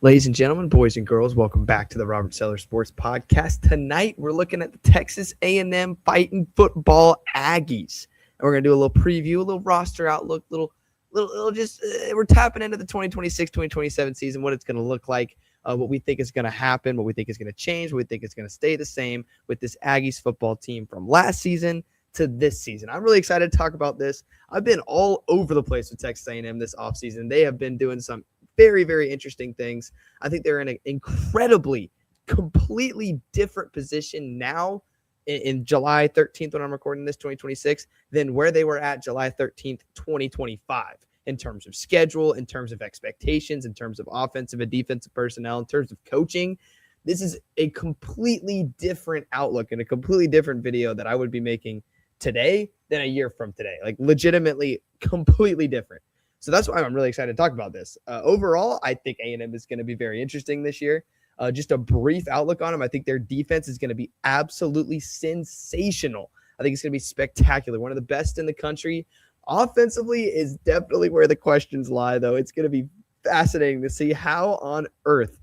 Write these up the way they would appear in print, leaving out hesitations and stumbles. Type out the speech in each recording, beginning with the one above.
Ladies and gentlemen, boys and girls, welcome back to the Robert Seller Sports Podcast. Tonight, we're looking at the Texas A&M Fighting Football Aggies. And we're going to do a little preview, a little roster outlook, we're tapping into the 2026-2027 season, what it's going to look like, what we think is going to happen, what we think is going to change, what we think is going to stay the same with this Aggies football team from last season to this season. I'm really excited to talk about this. I've been all over the place with Texas A&M this offseason. They have been doing some very, very interesting things. I think they're in an incredibly, completely different position now in July 13th when I'm recording this, 2026, than where they were at July 13th, 2025, in terms of schedule, in terms of expectations, in terms of offensive and defensive personnel, in terms of coaching. This is a completely different outlook and a completely different video that I would be making today than a year from today. Like, legitimately completely different. So that's why I'm really excited to talk about this. Overall, I think A&M is going to be very interesting this year. Just a brief outlook on them. I think their defense is going to be absolutely sensational. I think it's going to be spectacular. One of the best in the country. Offensively is definitely where the questions lie, though. It's going to be fascinating to see how on earth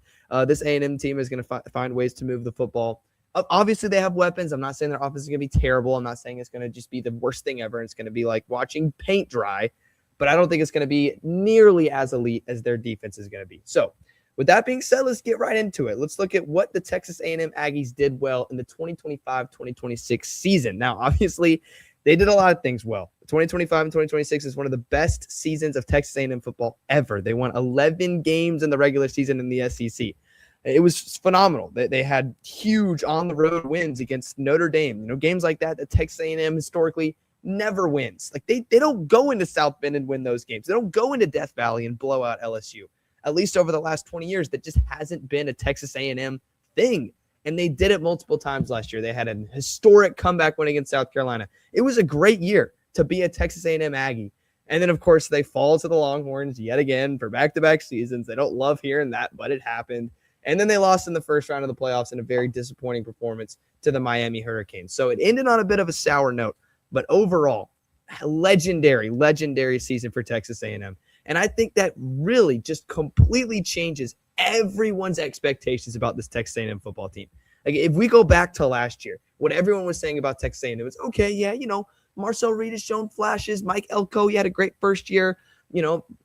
this A&M team is going to find ways to move the football. Obviously, they have weapons. I'm not saying their offense is going to be terrible. I'm not saying it's going to just be the worst thing ever. It's going to be like watching paint dry. But I don't think it's going to be nearly as elite as their defense is going to be. So with that being said, let's get right into it. Let's look at what the Texas A&M Aggies did well in the 2025-2026 season. Now, obviously, they did a lot of things well. 2025 and 2026 is one of the best seasons of Texas A&M football ever. They won 11 games in the regular season in the SEC. It was phenomenal. They had huge on-the-road wins against Notre Dame. Games like that Texas A&M historically never wins. Like they don't go into South Bend and win those games. They don't go into Death Valley and blow out LSU. At least over the last 20 years, that just hasn't been a Texas A&M thing. And they did it multiple times last year. They had a historic comeback win against South Carolina. It was a great year to be a Texas A&M Aggie. And then, of course, they fall to the Longhorns yet again for back-to-back seasons. They don't love hearing that, but it happened. And then they lost in the first round of the playoffs in a very disappointing performance to the Miami Hurricanes. So it ended on a bit of a sour note. But overall, legendary season for Texas A&M. And I think that really just completely changes everyone's expectations about this Texas A&M football team. Like, if we go back to last year, what everyone was saying about Texas A&M was, okay, yeah, Marcel Reed has shown flashes. Mike Elko, he had a great first year.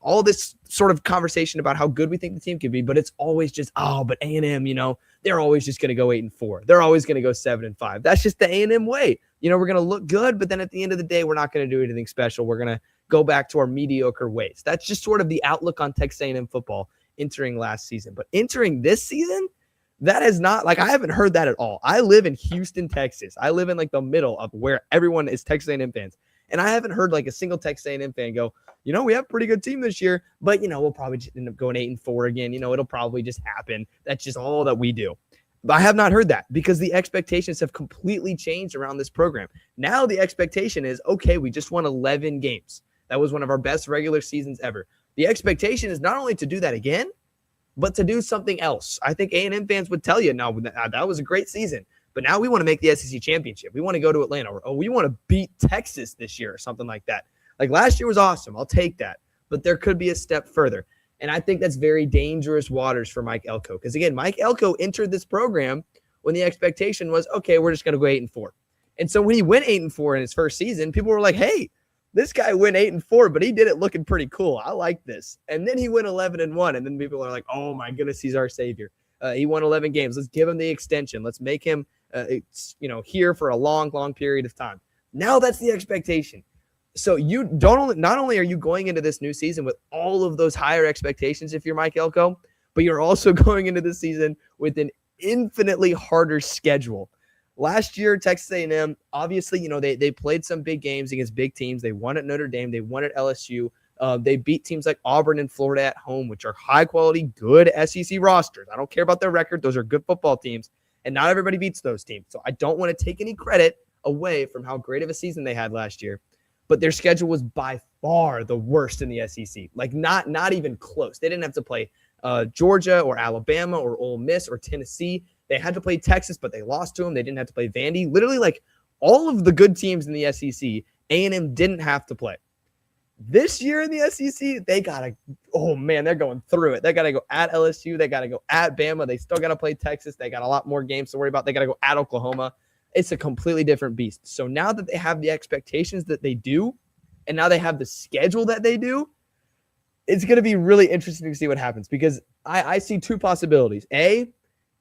All this sort of conversation about how good we think the team could be, but it's always just, but A&M, they're always just going to go 8-4. They're always going to go 7-5. That's just the A&M way. We're going to look good, but then at the end of the day, we're not going to do anything special. We're going to go back to our mediocre ways. That's just sort of the outlook on Texas A&M football entering last season. But entering this season, that is not, I haven't heard that at all. I live in Houston, Texas. I live in the middle of where everyone is Texas A&M fans. And I haven't heard a single Texas A&M fan go, we have a pretty good team this year, but, we'll probably just end up going 8-4 again. It'll probably just happen. That's just all that we do. But I have not heard that because the expectations have completely changed around this program. Now the expectation is, okay, we just won 11 games. That was one of our best regular seasons ever. The expectation is not only to do that again, but to do something else. I think A&M fans would tell you, no, that was a great season. But now we want to make the SEC championship. We want to go to Atlanta. Or we want to beat Texas this year or something like that. Last year was awesome. I'll take that. But there could be a step further. And I think that's very dangerous waters for Mike Elko. Because, again, Mike Elko entered this program when the expectation was, okay, we're just going to go 8-4. And so when he went 8-4 in his first season, people were like, hey, this guy went 8-4, but he did it looking pretty cool. I like this. And then he went 11-1. And then people are like, oh, my goodness, he's our savior. He won 11 games. Let's give him the extension. Let's make him here for a long, long period of time. Now that's the expectation. So not only are you going into this new season with all of those higher expectations if you're Mike Elko, but you're also going into this season with an infinitely harder schedule. Last year, Texas A&M, obviously, they played some big games against big teams. They won at Notre Dame. They won at LSU. They beat teams like Auburn and Florida at home, which are high-quality, good SEC rosters. I don't care about their record. Those are good football teams, and not everybody beats those teams. So I don't want to take any credit away from how great of a season they had last year. But their schedule was by far the worst in the SEC. Not even close. They didn't have to play Georgia or Alabama or Ole Miss or Tennessee. They had to play Texas, but they lost to them. They didn't have to play Vandy. Literally, all of the good teams in the SEC, A&M didn't have to play. This year in the SEC, they got to, oh man, they're going through it. They got to go at LSU. They got to go at Bama. They still got to play Texas. They got a lot more games to worry about. They got to go at Oklahoma. It's a completely different beast. So now that they have the expectations that they do, and now they have the schedule that they do, it's going to be really interesting to see what happens, because I see two possibilities. A,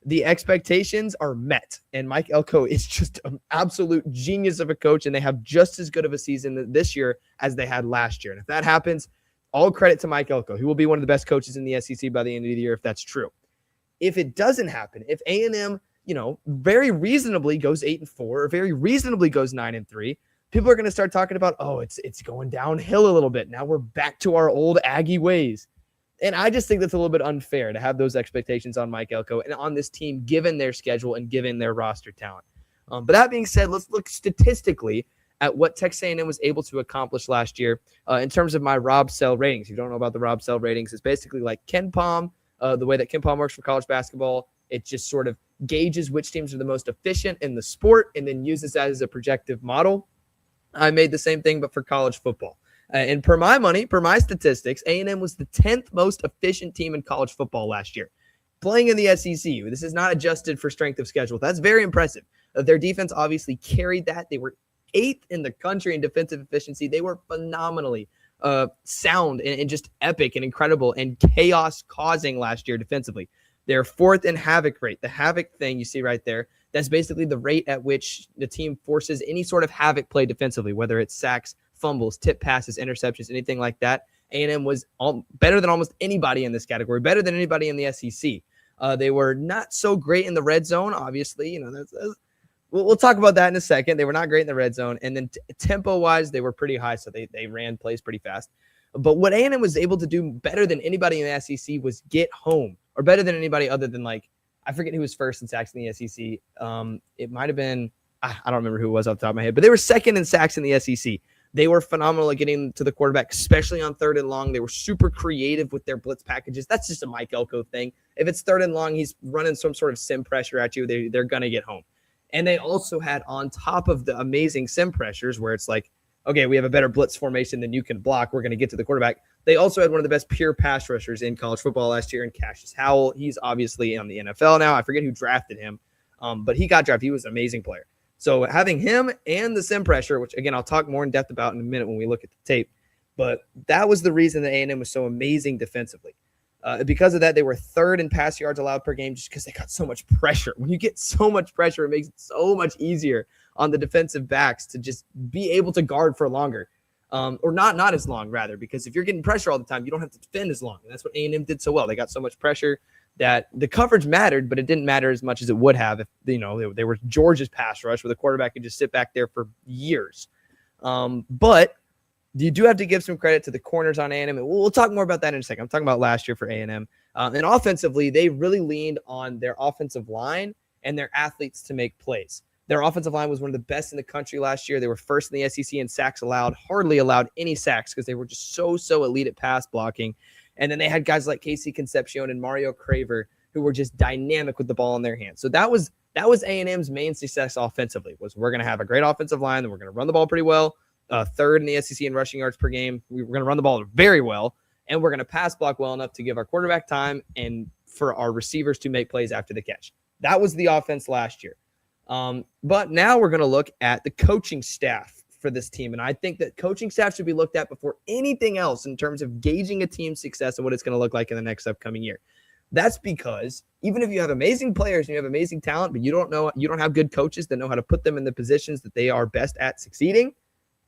the expectations are met, and Mike Elko is just an absolute genius of a coach, and they have just as good of a season this year as they had last year. And if that happens, all credit to Mike Elko. He will be one of the best coaches in the SEC by the end of the year if that's true. If it doesn't happen, if A&M, very reasonably goes 8-4 or very reasonably goes 9-3, people are going to start talking about, oh, it's going downhill a little bit. Now we're back to our old Aggie ways. And I just think that's a little bit unfair to have those expectations on Mike Elko and on this team, given their schedule and given their roster talent. But that being said, let's look statistically at what Texas A&M was able to accomplish last year in terms of my Rob Sell ratings. If you don't know about the Rob Sell ratings, it's basically like KenPom, the way that KenPom works for college basketball. It just sort of gauges which teams are the most efficient in the sport and then uses that as a projective model. I made the same thing, but for college football. And per my money, per my statistics, A&M was the 10th most efficient team in college football last year, playing in the SEC. This is not adjusted for strength of schedule. That's very impressive. Their defense obviously carried that. They were 8th in the country in defensive efficiency. They were phenomenally sound and just epic and incredible and chaos-causing last year defensively. They're 4th in havoc rate. The havoc thing you see right there, that's basically the rate at which the team forces any sort of havoc play defensively, whether it's sacks, fumbles, tip passes, interceptions, anything like that. A&M was better than almost anybody in this category, better than anybody in the SEC. They were not so great in the red zone, obviously. We'll talk about that in a second. They were not great in the red zone. And then tempo-wise, they were pretty high, so they ran plays pretty fast. But what A&M was able to do better than anybody in the SEC was get home, or better than anybody other than, I forget who was first in sacks in the SEC. It might have been, I don't remember who it was off the top of my head, but they were second in sacks in the SEC. They were phenomenal at getting to the quarterback, especially on 3rd and long. They were super creative with their blitz packages. That's just a Mike Elko thing. If it's 3rd and long, he's running some sort of sim pressure at you, they're going to get home. And they also had, on top of the amazing sim pressures where it's like, okay, we have a better blitz formation than you can block, we're going to get to the quarterback. They also had one of the best pure pass rushers in college football last year in Cassius Howell. He's obviously on the NFL now. I forget who drafted him, but he got drafted. He was an amazing player. So having him and the sim pressure, which, again, I'll talk more in depth about in a minute when we look at the tape, but that was the reason that A&M was so amazing defensively. Because of that, they were 3rd in pass yards allowed per game just because they got so much pressure. When you get so much pressure, it makes it so much easier on the defensive backs to just be able to guard for longer. Or not as long, rather, because if you're getting pressure all the time, you don't have to defend as long. And that's what A&M did so well. They got so much pressure that the coverage mattered, but it didn't matter as much as it would have if, they were Georgia's pass rush where the quarterback could just sit back there for years. But you do have to give some credit to the corners on A&M, and we'll talk more about that in a second. I'm talking about last year for A&M. And offensively, they really leaned on their offensive line and their athletes to make plays. Their offensive line was one of the best in the country last year. They were 1st in the SEC in sacks allowed, hardly allowed any sacks because they were just so elite at pass blocking. And then they had guys like Casey Concepcion and Mario Craver who were just dynamic with the ball in their hands. So that was A&M's main success offensively, was we're going to have a great offensive line, and we're going to run the ball pretty well. 3rd in the SEC in rushing yards per game. We're going to run the ball very well, and we're going to pass block well enough to give our quarterback time and for our receivers to make plays after the catch. That was the offense last year. But now we're going to look at the coaching staff for this team. And I think that coaching staff should be looked at before anything else in terms of gauging a team's success and what it's going to look like in the next upcoming year. That's because even if you have amazing players and you have amazing talent, but you don't have good coaches that know how to put them in the positions that they are best at succeeding,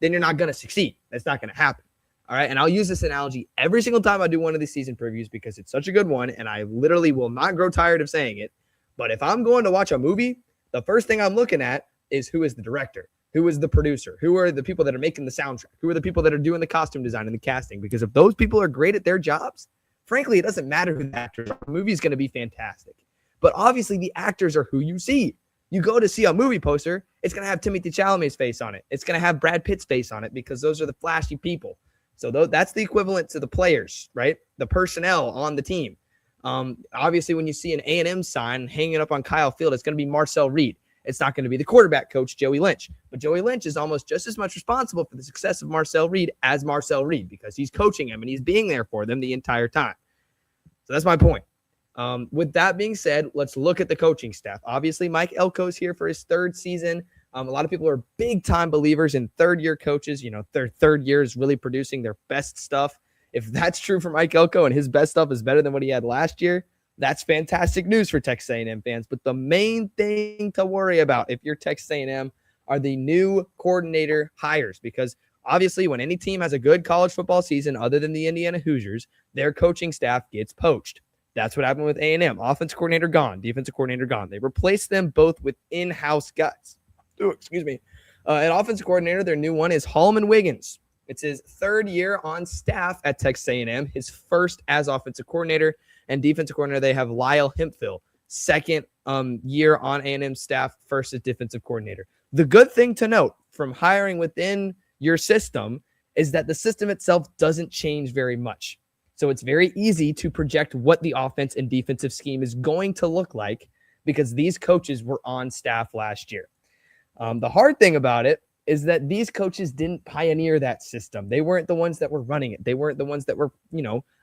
then you're not going to succeed. That's not going to happen. All right. And I'll use this analogy every single time I do one of these season previews because it's such a good one. And I literally will not grow tired of saying it. But if I'm going to watch a movie, the first thing I'm looking at is who is the director, who is the producer, who are the people that are making the soundtrack, who are the people that are doing the costume design and the casting. Because if those people are great at their jobs, frankly, it doesn't matter who the actors are. The movie is going to be fantastic. But obviously the actors are who you see. You go to see a movie poster, it's going to have Timothée Chalamet's face on it. It's going to have Brad Pitt's face on it because those are the flashy people. So that's the equivalent to the players, right? The personnel on the team. Obviously, when you see an A&M sign hanging up on Kyle Field, it's going to be Marcel Reed. It's not going to be the quarterback coach, Joey Lynch. But Joey Lynch is almost just as much responsible for the success of Marcel Reed as Marcel Reed because he's coaching him and he's being there for them the entire time. So that's my point. With that being said, let's look at the coaching staff. Obviously, Mike Elko is here for his third season. A lot of people are big-time believers in third-year coaches. Their third year is really producing their best stuff. If that's true for Mike Elko and his best stuff is better than what he had last year, that's fantastic news for Texas A&M fans. But the main thing to worry about if you're Texas A&M are the new coordinator hires, because obviously when any team has a good college football season other than the Indiana Hoosiers, their coaching staff gets poached. That's what happened with A&M. Offensive coordinator gone, defensive coordinator gone. They replaced them both with in-house guys. An offensive coordinator, their new one is Holman Wiggins. It's his third year on staff at Texas A&M, his first as offensive coordinator. And defensive coordinator, they have Lyle Hemphill, second year on A&M staff, first as defensive coordinator. The good thing to note from hiring within your system is that the system itself doesn't change very much. So it's very easy to project what the offense and defensive scheme is going to look like because these coaches were on staff last year. The hard thing about it is that these coaches didn't pioneer that system. They weren't the ones that were running it. They weren't the ones that were,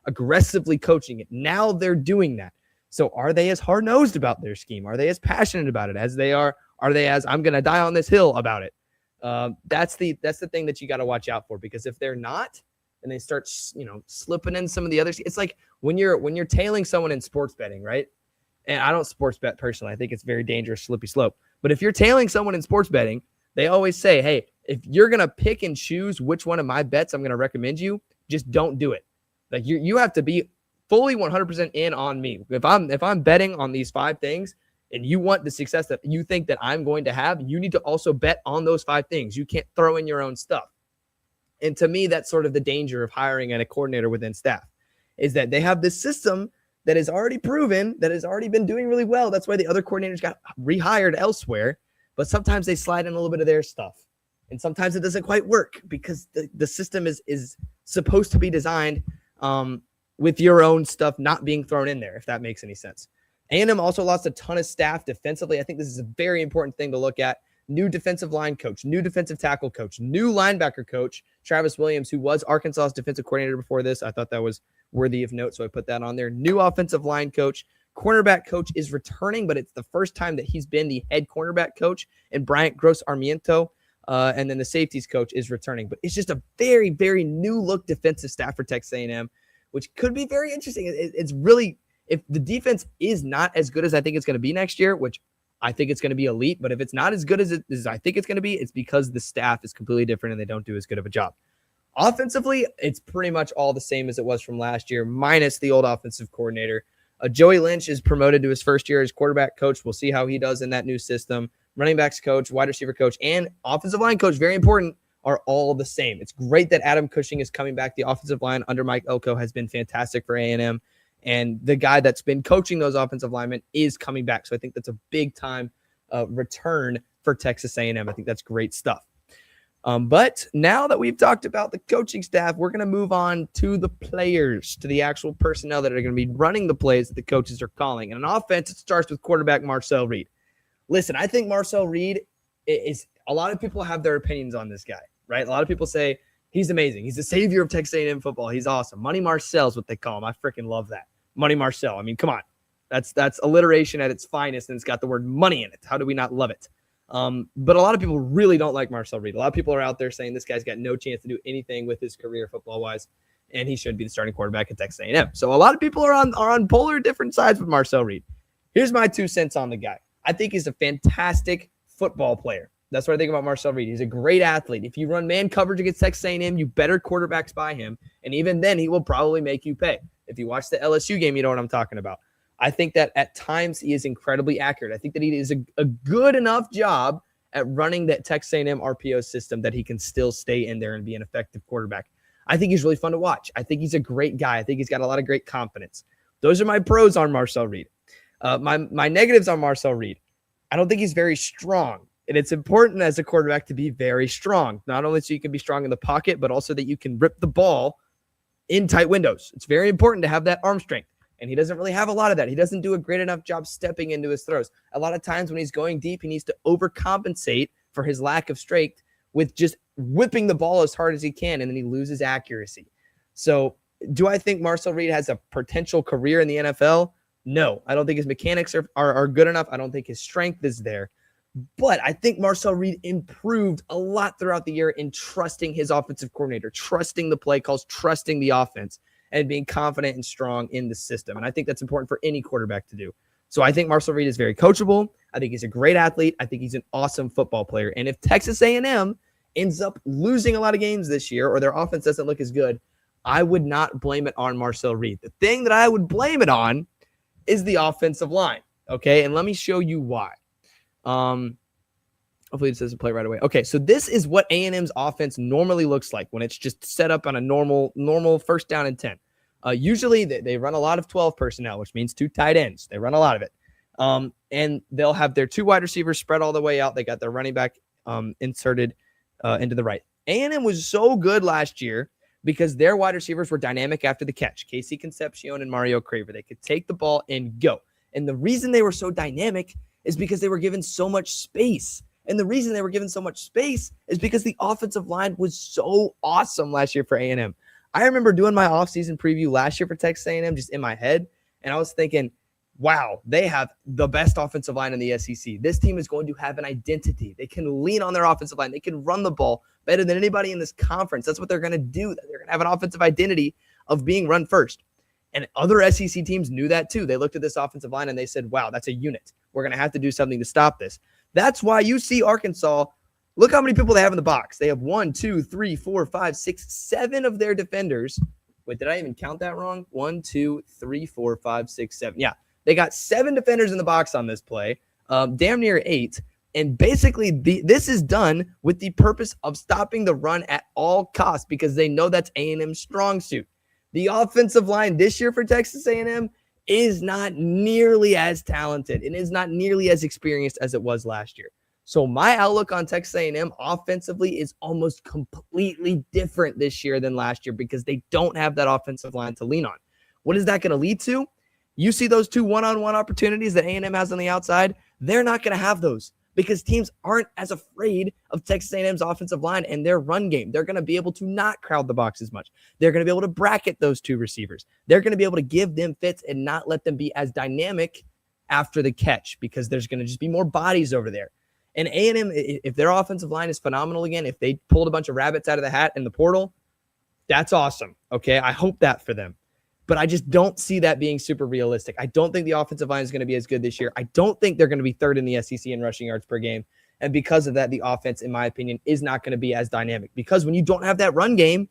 aggressively coaching it. Now they're doing that. So are they as hard-nosed about their scheme? Are they as passionate about it as they are? Are they as I'm going to die on this hill about it? That's the thing that you got to watch out for, because if they're not, and they start, slipping in some of the others, it's like when you're tailing someone in sports betting, right? And I don't sports bet personally. I think it's very dangerous, slippery slope. But if you're tailing someone in sports betting, they always say, hey, if you're going to pick and choose which one of my bets I'm going to recommend you, just don't do it. Like you have to be fully 100% in on me. If I'm betting on these 5 things and you want the success that you think that I'm going to have, you need to also bet on those 5 things. You can't throw in your own stuff. And to me, that's sort of the danger of hiring a coordinator within staff, is that they have this system that is already proven, that has already been doing really well. That's why the other coordinators got rehired elsewhere. But sometimes they slide in a little bit of their stuff. And sometimes it doesn't quite work because the system is supposed to be designed with your own stuff not being thrown in there, if that makes any sense. A&M also lost a ton of staff defensively. I think this is a very important thing to look at. New defensive line coach, new defensive tackle coach, new linebacker coach, Travis Williams, who was Arkansas's defensive coordinator before this. I thought that was worthy of note, so I put that on there. New offensive line coach. Cornerback coach is returning, but it's the first time that he's been the head cornerback coach, and Bryant Gross-Armiento. And then the safeties coach is returning. But it's just a very, very new look defensive staff for Texas A&M, which could be very interesting. It's really, if the defense is not as good as I think it's going to be next year, which I think it's going to be elite, but if it's not as good as I think it's going to be, it's because the staff is completely different and they don't do as good of a job. Offensively, it's pretty much all the same as it was from last year, minus the old offensive coordinator. Joey Lynch is promoted to his first year as quarterback coach. We'll see how he does in that new system. Running backs coach, wide receiver coach, and offensive line coach, very important, are all the same. It's great that Adam Cushing is coming back. The offensive line under Mike Elko has been fantastic for A&M. And the guy that's been coaching those offensive linemen is coming back. So I think that's a big-time return for Texas A&M. I think that's great stuff. But now that we've talked about the coaching staff, we're going to move on to the players, to the actual personnel that are going to be running the plays that the coaches are calling. And on offense, it starts with quarterback Marcel Reed. Listen, I think Marcel Reed is – a lot of people have their opinions on this guy, right? A lot of people say he's amazing. He's the savior of Texas A&M football. He's awesome. Money Marcel is what they call him. I freaking love that. Money Marcel. I mean, come on. That's alliteration at its finest, and it's got the word money in it. How do we not love it? But a lot of people really don't like Marcel Reed. A lot of people are out there saying this guy's got no chance to do anything with his career football-wise, and he should be the starting quarterback at Texas A&M. So a lot of people are on polar different sides with Marcel Reed. Here's my 2 cents on the guy. I think he's a fantastic football player. That's what I think about Marcel Reed. He's a great athlete. If you run man coverage against Texas A&M, you better quarterbacks by him, and even then he will probably make you pay. If you watch the LSU game, you know what I'm talking about. I think that at times he is incredibly accurate. I think that he is a good enough job at running that Texas A&M RPO system that he can still stay in there and be an effective quarterback. I think he's really fun to watch. I think he's a great guy. I think he's got a lot of great confidence. Those are my pros on Marcel Reed. My negatives on Marcel Reed. I don't think he's very strong. And it's important as a quarterback to be very strong, not only so you can be strong in the pocket, but also that you can rip the ball in tight windows. It's very important to have that arm strength. And he doesn't really have a lot of that. He doesn't do a great enough job stepping into his throws. A lot of times when he's going deep, he needs to overcompensate for his lack of strength with just whipping the ball as hard as he can, and then he loses accuracy. So do I think Marcel Reed has a potential career in the NFL? No, I don't think his mechanics are good enough. I don't think his strength is there. But I think Marcel Reed improved a lot throughout the year in trusting his offensive coordinator, trusting the play calls, trusting the offense, and being confident and strong in the system. And I think that's important for any quarterback to do. So I think Marcel Reed is very coachable. I think he's a great athlete. I think he's an awesome football player. And if Texas A&M ends up losing a lot of games this year or their offense doesn't look as good, I would not blame it on Marcel Reed. The thing that I would blame it on is the offensive line. Okay, and let me show you why. Hopefully this doesn't play right away. Okay, so this is what A&M's offense normally looks like when it's just set up on a normal first down and 10. Usually they run a lot of 12 personnel, which means 2 tight ends. They run a lot of it. And they'll have their 2 wide receivers spread all the way out. They got their running back inserted into the right. A&M was so good last year because their wide receivers were dynamic after the catch. Casey Concepcion and Mario Craver. They could take the ball and go. And the reason they were so dynamic is because they were given so much space. And the reason they were given so much space is because the offensive line was so awesome last year for A&M. I remember doing my offseason preview last year for Texas A&M just in my head, and I was thinking, wow, they have the best offensive line in the SEC. This team is going to have an identity. They can lean on their offensive line. They can run the ball better than anybody in this conference. That's what they're going to do. They're going to have an offensive identity of being run first. And other SEC teams knew that too. They looked at this offensive line and they said, wow, that's a unit. We're going to have to do something to stop this. That's why you see Arkansas. Look how many people they have in the box. They have 1, 2, 3, 4, 5, 6, 7 of their defenders. Wait, did I even count that wrong? 1, 2, 3, 4, 5, 6, 7. Yeah, they got 7 defenders in the box on this play, damn near 8. And basically, this is done with the purpose of stopping the run at all costs because they know that's A&M's strong suit. The offensive line this year for Texas A&M is not nearly as talented and is not nearly as experienced as it was last year. So my outlook on Texas A&M offensively is almost completely different this year than last year because they don't have that offensive line to lean on. What is that going to lead to? You see those 2 one-on-one opportunities that A&M has on the outside? They're not going to have those because teams aren't as afraid of Texas A&M's offensive line and their run game. They're going to be able to not crowd the box as much. They're going to be able to bracket those 2 receivers. They're going to be able to give them fits and not let them be as dynamic after the catch because there's going to just be more bodies over there. And A&M, if their offensive line is phenomenal again, if they pulled a bunch of rabbits out of the hat in the portal, that's awesome. Okay, I hope that for them. But I just don't see that being super realistic. I don't think the offensive line is going to be as good this year. I don't think they're going to be 3rd in the SEC in rushing yards per game. And because of that, the offense, in my opinion, is not going to be as dynamic. Because when you don't have that run game,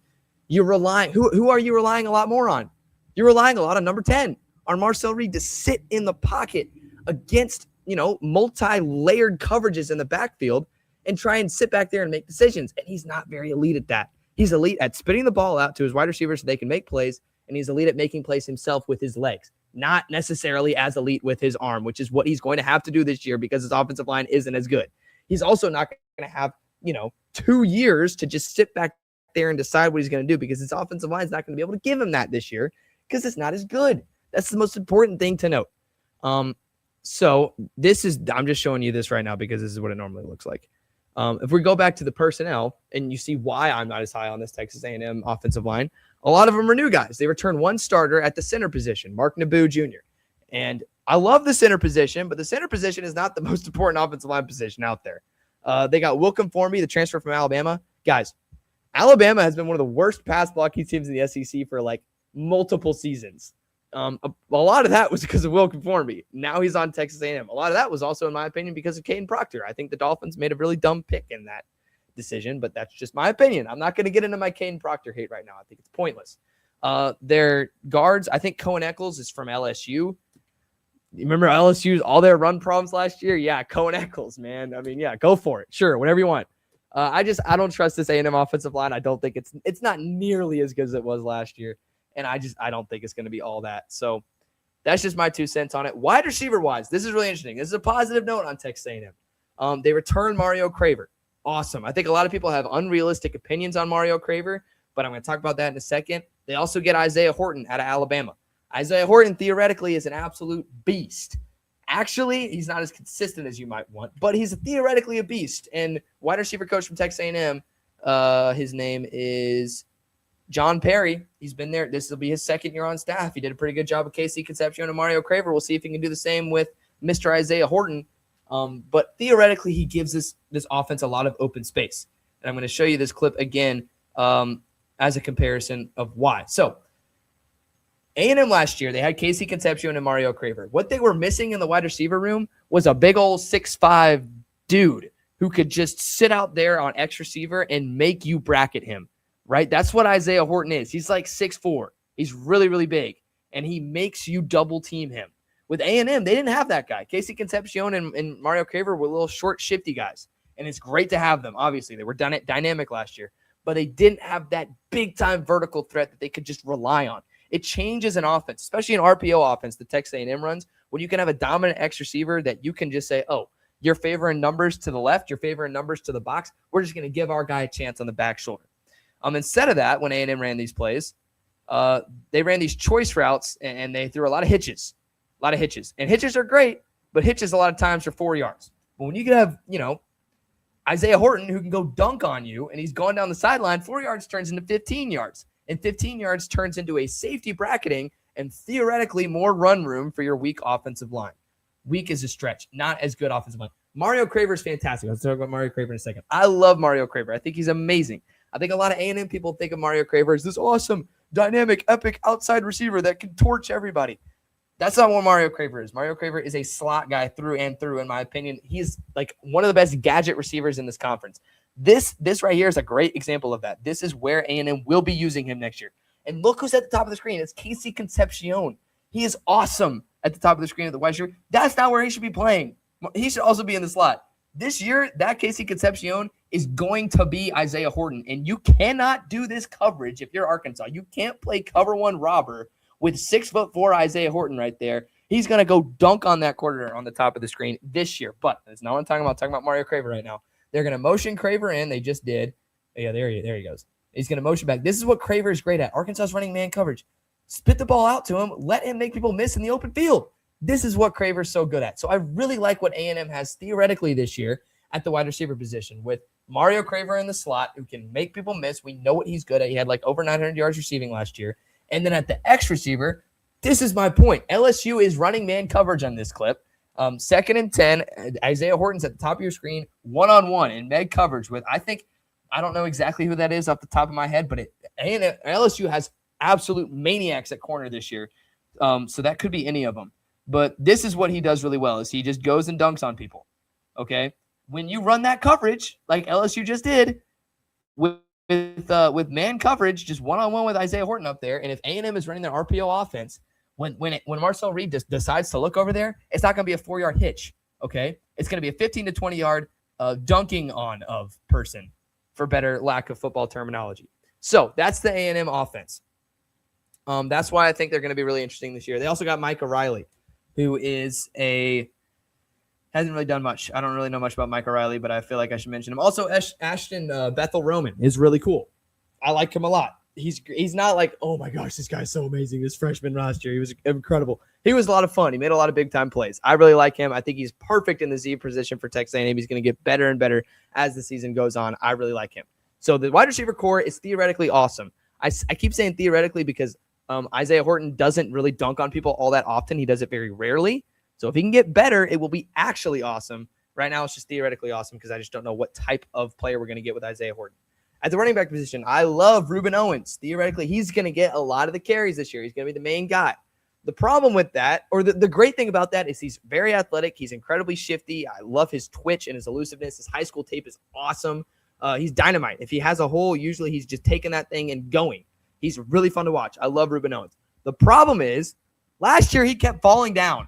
you're relying – who are you relying a lot more on? You're relying a lot on number 10, on Marcel Reed, to sit in the pocket against, multi-layered coverages in the backfield and try and sit back there and make decisions. And he's not very elite at that. He's elite at spitting the ball out to his wide receivers so they can make plays. And he's elite at making plays himself with his legs, not necessarily as elite with his arm, which is what he's going to have to do this year because his offensive line isn't as good. He's also not going to have, 2 years to just sit back there and decide what he's going to do because his offensive line is not going to be able to give him that this year because it's not as good. That's the most important thing to note. So I'm just showing you this right now because this is what it normally looks like. If we go back to the personnel and you see why I'm not as high on this Texas A&M offensive line, a lot of them are new guys. They returned 1 starter at the center position, Mark Naboo Jr. And I love the center position, but the center position is not the most important offensive line position out there. They got Wilcom Formby, the transfer from Alabama. Guys, Alabama has been one of the worst pass blocking teams in the SEC for multiple seasons. A lot of that was because of Wilcom Formby. Now he's on Texas A&M. A lot of that was also, in my opinion, because of Caden Proctor. I think the Dolphins made a really dumb pick in that decision, but that's just my opinion. I'm not going to get into my Caden Proctor hate right now. I think it's pointless. Their guards, I think Cohen Eccles is from LSU. You remember LSU's all their run problems last year? Yeah, Cohen Eccles, man. I mean, yeah, go for it. Sure, whatever you want. I don't trust this A&M offensive line. I don't think it's not nearly as good as it was last year. And I don't think it's going to be all that. So that's just my 2 cents on it. Wide receiver wise, this is really interesting. This is a positive note on Texas A&M. They returned Mario Craver. Awesome. I think a lot of people have unrealistic opinions on Mario Craver, but I'm going to talk about that in a second. They also get Isaiah Horton out of Alabama. Isaiah Horton theoretically is an absolute beast. Actually, he's not as consistent as you might want, but he's theoretically a beast. And wide receiver coach from Texas A&M, his name is John Perry. He's been there. This will be his second year on staff. He did a pretty good job with Casey Concepcion and Mario Craver. We'll see if he can do the same with Mr. Isaiah Horton. But theoretically, he gives this offense a lot of open space. And I'm going to show you this clip again as a comparison of why. So A&M last year, they had Casey Concepcion and Mario Craver. What they were missing in the wide receiver room was a big old 6'5" dude who could just sit out there on X receiver and make you bracket him, right? That's what Isaiah Horton is. He's like 6'4". He's really, really big, and he makes you double team him. With A&M, they didn't have that guy. Casey Concepcion and Mario Craver were little short, shifty guys, and it's great to have them. Obviously, they were dynamic last year, but they didn't have that big-time vertical threat that they could just rely on. It changes an offense, especially an RPO offense that Texas A&M runs, when you can have a dominant X receiver that you can just say, oh, you're favoring numbers to the left, you're favoring numbers to the box. We're just going to give our guy a chance on the back shoulder. Instead of that, when A&M ran these plays, they ran these choice routes, and they threw a lot of hitches. And hitches are great, but hitches a lot of times are 4 yards. But when you can have, Isaiah Horton who can go dunk on you, and he's going down the sideline, 4 yards turns into 15 yards. And 15 yards turns into a safety bracketing and theoretically more run room for your weak offensive line. Weak is a stretch, not as good offensive line. Mario Craver is fantastic. Let's talk about Mario Craver in a second. I love Mario Craver. I think he's amazing. I think a lot of A&M people think of Mario Craver as this awesome, dynamic, epic outside receiver that can torch everybody. That's not what Mario Craver is. Mario Craver is a slot guy through and through, in my opinion. He's like one of the best gadget receivers in this conference. This right here is a great example of that. This is where A&M will be using him next year. And look who's at the top of the screen. It's Casey Concepcion. He is awesome at the top of the screen of the wide receiver. That's not where he should be playing. He should also be in the slot. This year, that Casey Concepcion is going to be Isaiah Horton. And you cannot do this coverage if you're Arkansas. You can't play cover one robber with 6'4" Isaiah Horton right there. He's going to go dunk on that corner on the top of the screen this year. But that's not what I'm talking about. I'm talking about Mario Craver right now. They're going to motion Craver in. They just did. Yeah, there he goes. He's going to motion back. This is what Craver is great at. Arkansas is running man coverage. Spit the ball out to him. Let him make people miss in the open field. This is what Craver is so good at. So I really like what A&M has theoretically this year at the wide receiver position with Mario Craver in the slot who can make people miss. We know what he's good at. He had like over 900 yards receiving last year. And then at the X receiver, this is my point. LSU is running man coverage on this clip. 2nd and 10, Isaiah Horton's at the top of your screen, one-on-one in man coverage with, I don't know exactly who that is off the top of my head, but LSU has absolute maniacs at corner this year. So that could be any of them. But this is what he does really well is he just goes and dunks on people. Okay? When you run that coverage, like LSU just did, with man coverage, just one-on-one with Isaiah Horton up there, and if A&M is running their RPO offense, when Marcel Reed decides to look over there, it's not going to be a 4-yard hitch, okay? It's going to be a 15 to 20-yard dunking on of person, for better lack of football terminology. So that's the A&M offense. That's why I think they're going to be really interesting this year. They also got Micah Riley, who hasn't really done much. I don't really know much about Micah Riley, but I feel like I should mention him. Also, Ashton Bethel Roman is really cool. I like him a lot. He's not like, oh my gosh, this guy's so amazing. This freshman last year, he was incredible. He was a lot of fun. He made a lot of big-time plays. I really like him. I think he's perfect in the Z position for Texas A&M. He's going to get better and better as the season goes on. I really like him. So the wide receiver core is theoretically awesome. I keep saying theoretically because Isaiah Horton doesn't really dunk on people all that often. He does it very rarely. So if he can get better, it will be actually awesome. Right now, it's just theoretically awesome because I just don't know what type of player we're going to get with Isaiah Horton. At the running back position, I love Reuben Owens. Theoretically, he's going to get a lot of the carries this year. He's going to be the main guy. The problem with that, or the great thing about that, is he's very athletic. He's incredibly shifty. I love his twitch and his elusiveness. His high school tape is awesome. He's dynamite. If he has a hole, usually he's just taking that thing and going. He's really fun to watch. I love Reuben Owens. The problem is, last year he kept falling down.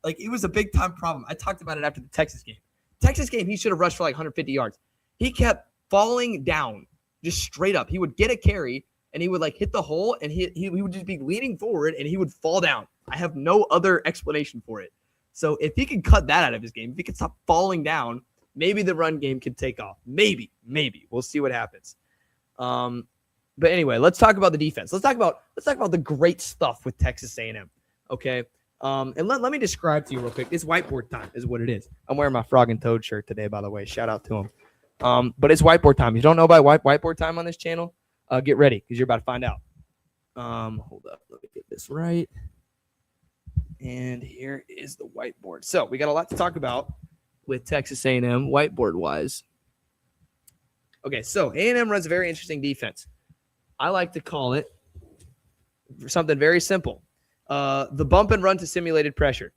Like, it was a big-time problem. I talked about it after the Texas game. Texas game, he should have rushed for like 150 yards. He kept falling down, just straight up. He would get a carry, and he would like hit the hole, and he would just be leaning forward, and he would fall down. I have no other explanation for it. So if he can cut that out of his game, if he can stop falling down, maybe the run game can take off. Maybe. We'll see what happens. But anyway, let's talk about the defense. Let's talk about the great stuff with Texas A&M. Okay. And let me describe to you real quick. It's whiteboard time is what it is. I'm wearing my Frog and Toad shirt today, by the way. Shout out to him. But it's whiteboard time. If you don't know about whiteboard time on this channel, get ready because you're about to find out. Hold up. Let me get this right. And here is the whiteboard. So we got a lot to talk about with Texas A&M whiteboard-wise. Okay, so A&M runs a very interesting defense. I like to call it something very simple. The bump and run to simulated pressure,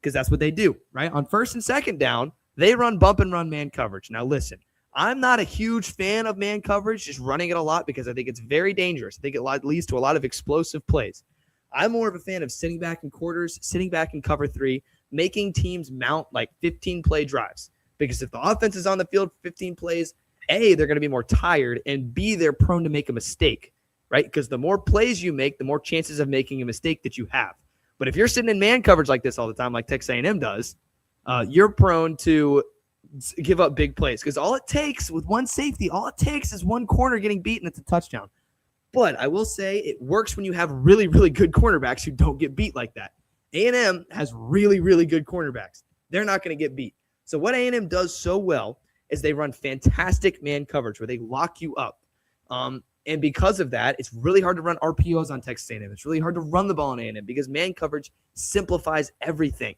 because that's what they do, right? On first and second down, they run bump and run man coverage. Now, listen, I'm not a huge fan of man coverage, just running it a lot, because I think it's very dangerous. I think it leads to a lot of explosive plays. I'm more of a fan of sitting back in quarters, sitting back in cover 3, making teams mount like 15-play drives. Because if the offense is on the field for 15 plays, A, they're going to be more tired, and B, they're prone to make a mistake, right? Because the more plays you make, the more chances of making a mistake that you have. But if you're sitting in man coverage like this all the time, like Texas A&M does, you're prone to give up big plays. Because all it takes with one safety, all it takes is one corner getting beaten. It's a touchdown. But I will say it works when you have really, really good cornerbacks who don't get beat like that. A&M has really, really good cornerbacks. They're not going to get beat. So what A&M does so well is they run fantastic man coverage where they lock you up. And because of that, it's really hard to run RPOs on Texas A&M. It's really hard to run the ball on A&M because man coverage simplifies everything,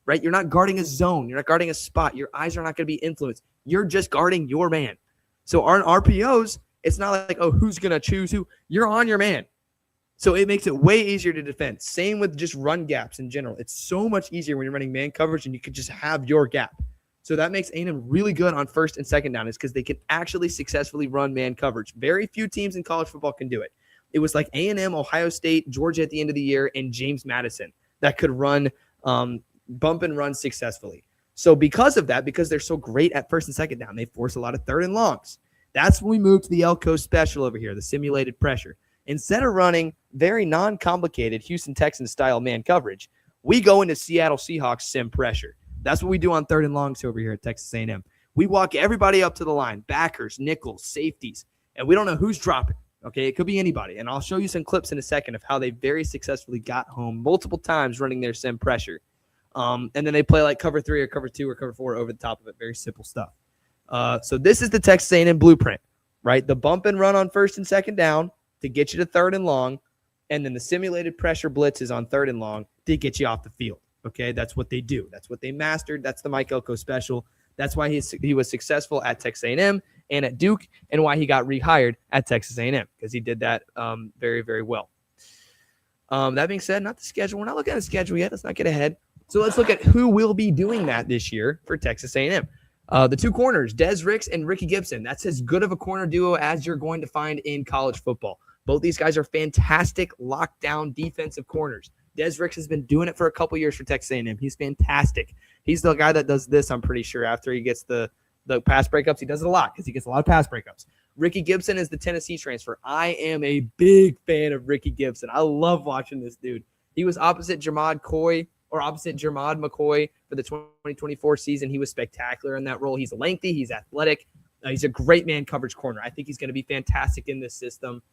right? You're not guarding a zone. You're not guarding a spot. Your eyes are not going to be influenced. You're just guarding your man. So on RPOs, it's not like, oh, who's going to choose who? You're on your man. So it makes it way easier to defend. Same with just run gaps in general. It's so much easier when you're running man coverage and you can just have your gap. So that makes A&M really good on first and second down is because they can actually successfully run man coverage. Very few teams in college football can do it. It was like A&M, Ohio State, Georgia at the end of the year, and James Madison that could run bump and run successfully. So because of that, because they're so great at first and second down, they force a lot of third and longs. That's when we move to the Elko special over here, the simulated pressure. Instead of running very non-complicated Houston Texans style man coverage, we go into Seattle Seahawks sim pressure. That's what we do on third and longs over here at Texas A&M. We walk everybody up to the line, backers, nickels, safeties, and we don't know who's dropping. Okay, it could be anybody. And I'll show you some clips in a second of how they very successfully got home multiple times running their sim pressure. And then they play like cover 3 or cover 2 or cover 4 over the top of it. Very simple stuff. So this is the Texas A&M blueprint, right? The bump and run on first and second down to get you to third and long, and then the simulated pressure blitz is on third and long to get you off the field. Okay, that's what they do. That's what they mastered. That's the Mike Elko special. That's why he was successful at Texas A&M and at Duke, and why he got rehired at Texas A&M, because he did that very, very well. That being said, not the schedule. We're not looking at the schedule yet. Let's not get ahead. So let's look at who will be doing that this year for Texas A&M. The two corners, Des Ricks and Ricky Gibson. That's as good of a corner duo as you're going to find in college football. Both these guys are fantastic lockdown defensive corners. Des Ricks has been doing it for a couple years for Texas A&M. He's fantastic. He's the guy that does this, I'm pretty sure, after he gets the pass breakups. He does it a lot because he gets a lot of pass breakups. Ricky Gibson is the Tennessee transfer. I am a big fan of Ricky Gibson. I love watching this dude. He was opposite Jermod McCoy for the 2024 season. He was spectacular in that role. He's lengthy. He's athletic. He's a great man coverage corner. I think he's going to be fantastic in this system.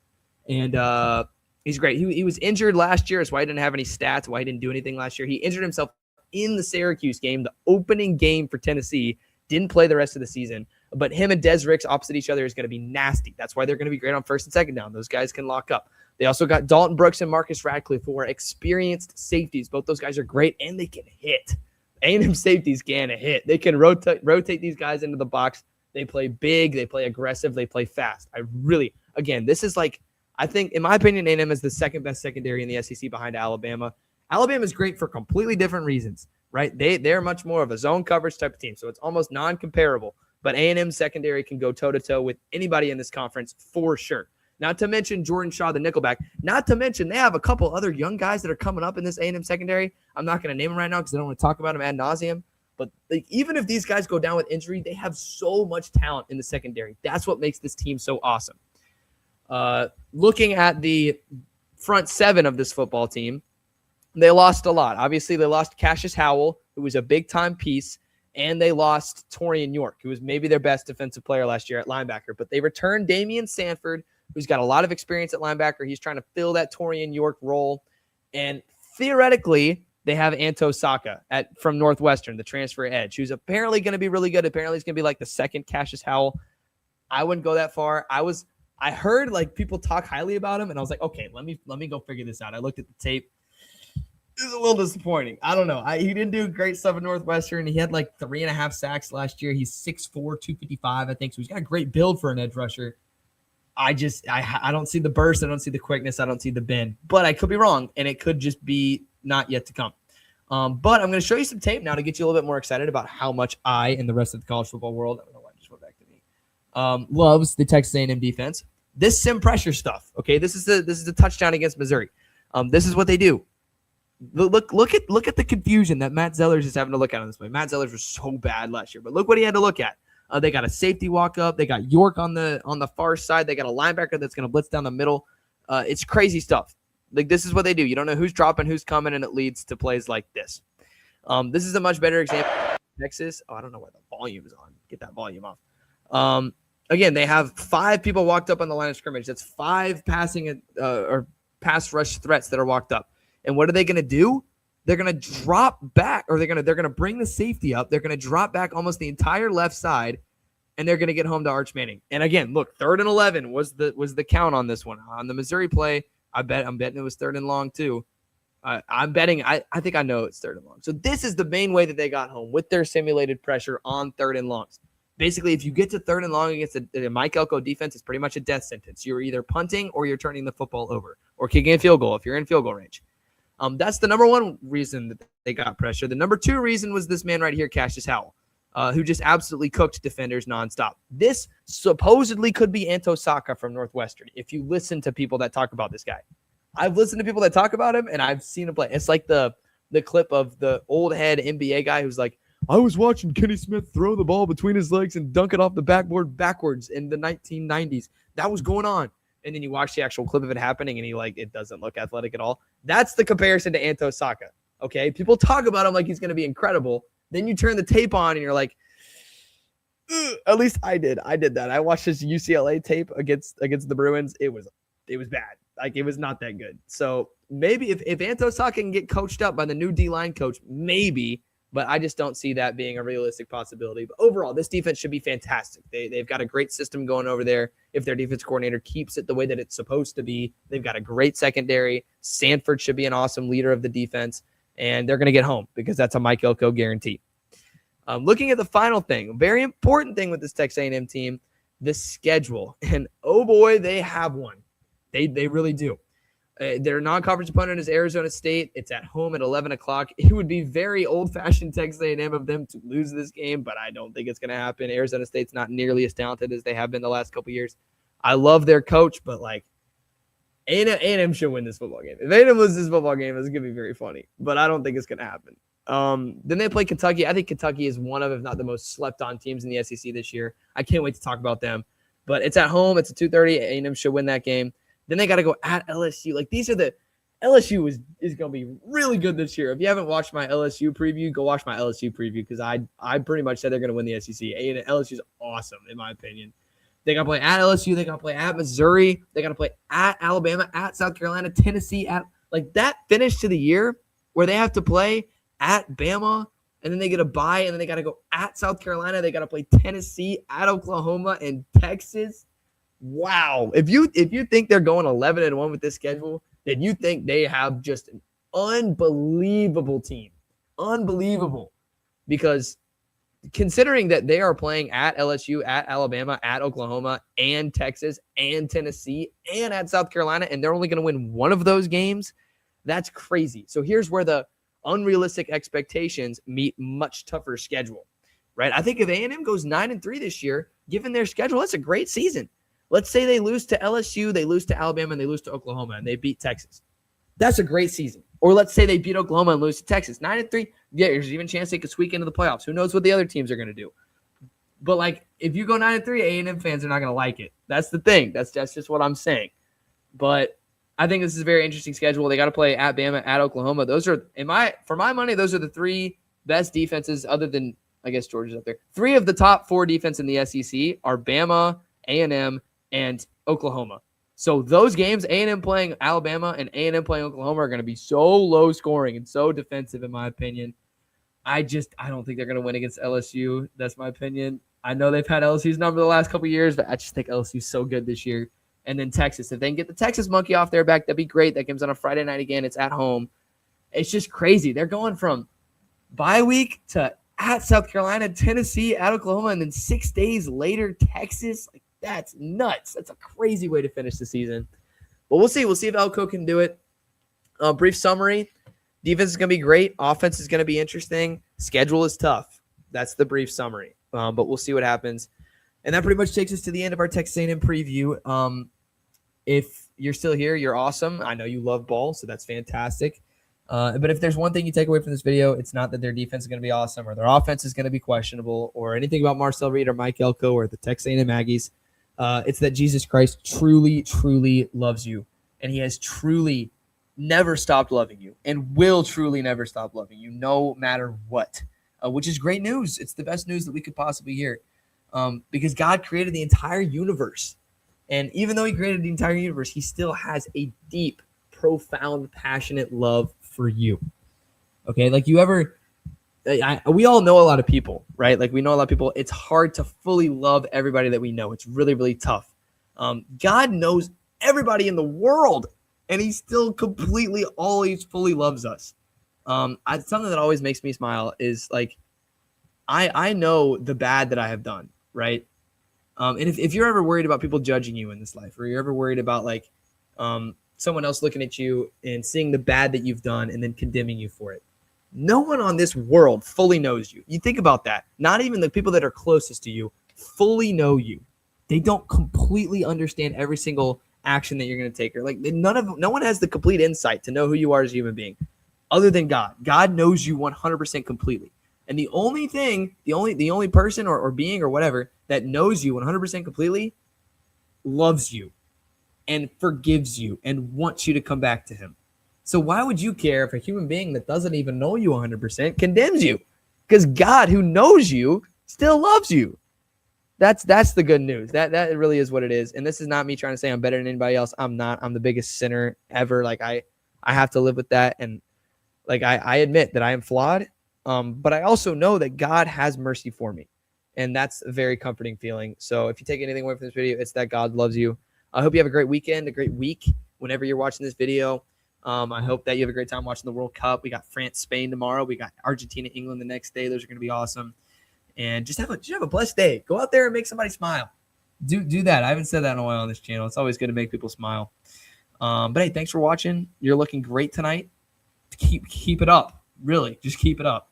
And he's great. He was injured last year. That's why he didn't have any stats, why he didn't do anything last year. He injured himself in the Syracuse game, the opening game for Tennessee. Didn't play the rest of the season. But him and Des Ricks opposite each other is going to be nasty. That's why they're going to be great on first and second down. Those guys can lock up. They also got Dalton Brooks and Marcus Radcliffe, who are experienced safeties. Both those guys are great, and they can hit. A&M safeties can hit. They can rotate these guys into the box. They play big. They play aggressive. They play fast. This is like, I think, in my opinion, A&M is the second best secondary in the SEC behind Alabama. Alabama is great for completely different reasons, right? They're much more of a zone coverage type of team, so it's almost non-comparable. But A&M secondary can go toe-to-toe with anybody in this conference for sure. Not to mention Jordan Shaw, the nickelback. Not to mention they have a couple other young guys that are coming up in this A&M secondary. I'm not going to name them right now because I don't want to talk about them ad nauseum. But even if these guys go down with injury, they have so much talent in the secondary. That's what makes this team so awesome. Looking at the front seven of this football team, they lost a lot. Obviously, they lost Cassius Howell, who was a big-time piece, and they lost Torian York, who was maybe their best defensive player last year at linebacker. But they returned Damian Sanford, who's got a lot of experience at linebacker. He's trying to fill that Torian York role. And theoretically, they have Anto Saka from Northwestern, the transfer edge, who's apparently going to be really good. Apparently, he's going to be like the second Cassius Howell. I wouldn't go that far. I heard like people talk highly about him, and I was like, okay, let me go figure this out. I looked at the tape. It was a little disappointing. I don't know. He didn't do great stuff at Northwestern. He had like 3.5 sacks last year. He's 6'4", 255, I think. So he's got a great build for an edge rusher. I don't see the burst. I don't see the quickness. I don't see the bend. But I could be wrong, and it could just be not yet to come. But I'm going to show you some tape now to get you a little bit more excited about how much I and the rest of the college football world, I don't know why I just went back to me, loves the Texas A&M defense. This sim pressure stuff, okay? This is the touchdown against Missouri. This is what they do. Look at the confusion that Matt Zellers is having to look at on this play. Matt Zellers was so bad last year, but look what he had to look at. They got a safety walk up. They got York on the far side. They got a linebacker that's going to blitz down the middle. It's crazy stuff. Like, this is what they do. You don't know who's dropping, who's coming, and it leads to plays like this. This is a much better example of Texas. Oh, I don't know why the volume is on. Get that volume off. Again, they have 5 people walked up on the line of scrimmage. That's 5 passing or pass rush threats that are walked up. And what are they going to do? They're going to drop back, or they're going to bring the safety up. They're going to drop back almost the entire left side, and they're going to get home to Arch Manning. And again, look, 3rd and 11 was the count on this one. On the Missouri play, I'm betting it was 3rd and long too. I'm betting, I think I know it's 3rd and long. So this is the main way that they got home, with their simulated pressure on 3rd and longs. Basically, if you get to 3rd and long against a Mike Elko defense, it's pretty much a death sentence. You're either punting or you're turning the football over, or kicking a field goal if you're in field goal range. That's the number one reason that they got pressure. The number 2 reason was this man right here, Cassius Howell, who just absolutely cooked defenders nonstop. This supposedly could be Anto Saka from Northwestern, if you listen to people that talk about this guy. I've listened to people that talk about him, and I've seen him play. It's like the clip of the old head NBA guy who's like, I was watching Kenny Smith throw the ball between his legs and dunk it off the backboard backwards in the 1990s. That was going on. And then you watch the actual clip of it happening, and it doesn't look athletic at all. That's the comparison to Anto Saka, okay? People talk about him like he's going to be incredible. Then you turn the tape on, and you're like, at least I did. I did that. I watched his UCLA tape against the Bruins. It was bad. Like, it was not that good. So maybe if Anto Saka can get coached up by the new D-line coach, maybe, but I just don't see that being a realistic possibility. But overall, this defense should be fantastic. They've got a great system going over there. If their defense coordinator keeps it the way that it's supposed to be, they've got a great secondary. Sanford should be an awesome leader of the defense, and they're going to get home because that's a Mike Elko guarantee. Looking at the final thing, very important thing with this Texas A&M team, the schedule. And oh boy, they have one. They really do. Their non-conference opponent is Arizona State. It's at home at 11 o'clock. It would be very old-fashioned Texas A&M of them to lose this game, but I don't think it's going to happen. Arizona State's not nearly as talented as they have been the last couple years. I love their coach, but like, A&M should win this football game. If A&M loses this football game, it's going to be very funny, but I don't think it's going to happen. Then they play Kentucky. I think Kentucky is one of, if not the most slept-on teams in the SEC this year. I can't wait to talk about them. But it's at home. It's at 2:30. A&M should win that game. Then they got to go at LSU. Like, these are the – LSU is going to be really good this year. If you haven't watched my LSU preview, go watch my LSU preview, because I pretty much said they're going to win the SEC. LSU is awesome, in my opinion. They got to play at LSU. They got to play at Missouri. They got to play at Alabama, at South Carolina, Tennessee. Like, that finish to the year where they have to play at Bama, and then they get a bye, and then they got to go at South Carolina. They got to play Tennessee, at Oklahoma, and Texas. Wow. If you think they're going 11-1 with this schedule, then you think they have just an unbelievable team. Unbelievable. Because considering that they are playing at LSU, at Alabama, at Oklahoma, and Texas, and Tennessee, and at South Carolina, and they're only going to win one of those games, that's crazy. So here's where the unrealistic expectations meet much tougher schedule, right? I think if A&M goes 9-3 this year, given their schedule, that's a great season. Let's say they lose to LSU, they lose to Alabama, and they lose to Oklahoma, and they beat Texas. That's a great season. Or let's say they beat Oklahoma and lose to Texas. 9-3, yeah, there's even a chance they could squeak into the playoffs. Who knows what the other teams are going to do? But, like, if you go 9-3, A&M fans are not going to like it. That's the thing. That's just what I'm saying. But I think this is a very interesting schedule. They got to play at Bama, at Oklahoma. Those are, for my money, those are the 3 best defenses, other than, I guess, Georgia's up there. 3 of the top 4 defense in the SEC are Bama, A&M, and Oklahoma. So those games, A&M playing Alabama and A&M playing Oklahoma, are going to be so low scoring and so defensive, in my opinion. I don't think they're going to win against LSU. That's my opinion. I know they've had LSU's number the last couple of years, but I just think LSU's so good this year. And then Texas. If they can get the Texas monkey off their back, that'd be great. That game's on a Friday night again. It's at home. It's just crazy. They're going from bye week to at South Carolina, Tennessee, at Oklahoma, and then 6 days later, Texas. Like, that's nuts. That's a crazy way to finish the season. But we'll see. We'll see if Elko can do it. Brief summary. Defense is going to be great. Offense is going to be interesting. Schedule is tough. That's the brief summary. But we'll see what happens. And that pretty much takes us to the end of our Texas A&M preview. If you're still here, you're awesome. I know you love ball, so that's fantastic. But if there's one thing you take away from this video, it's not that their defense is going to be awesome or their offense is going to be questionable or anything about Marcel Reed or Mike Elko or the Texas A&M Aggies. It's that Jesus Christ truly, truly loves you. And he has truly never stopped loving you and will truly never stop loving you no matter what, which is great news. It's the best news that we could possibly hear because God created the entire universe. And even though he created the entire universe, he still has a deep, profound, passionate love for you. Okay? Like we all know a lot of people, right? Like we know a lot of people. It's hard to fully love everybody that we know. It's really, really tough. God knows everybody in the world, and he still completely, always, fully loves us. Something that always makes me smile is like, I know the bad that I have done, right? And if you're ever worried about people judging you in this life, or you're ever worried about like someone else looking at you and seeing the bad that you've done and then condemning you for it, no one on this world fully knows you. You think about that. Not even the people that are closest to you fully know you. They don't completely understand every single action that you're going to take. Or like no one has the complete insight to know who you are as a human being other than God. God knows you 100% completely. And the only thing, the only person or being or whatever that knows you 100% completely loves you and forgives you and wants you to come back to him. So why would you care if a human being that doesn't even know you 100% condemns you? Because God, who knows you, still loves you. That's the good news. That really is what it is. And this is not me trying to say I'm better than anybody else. I'm not. I'm the biggest sinner ever. Like I have to live with that. And like I admit that I am flawed. But I also know that God has mercy for me. And that's a very comforting feeling. So if you take anything away from this video, it's that God loves you. I hope you have a great weekend, a great week whenever you're watching this video. I hope that you have a great time watching the World Cup. We got France, Spain tomorrow. We got Argentina, England the next day. Those are going to be awesome. And just have a blessed day. Go out there and make somebody smile. Do that. I haven't said that in a while on this channel. It's always good to make people smile. But hey, thanks for watching. You're looking great tonight. Keep it up. Really, just keep it up.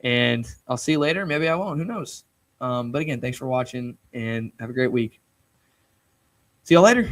And I'll see you later. Maybe I won't. Who knows? But again, thanks for watching and have a great week. See y'all later.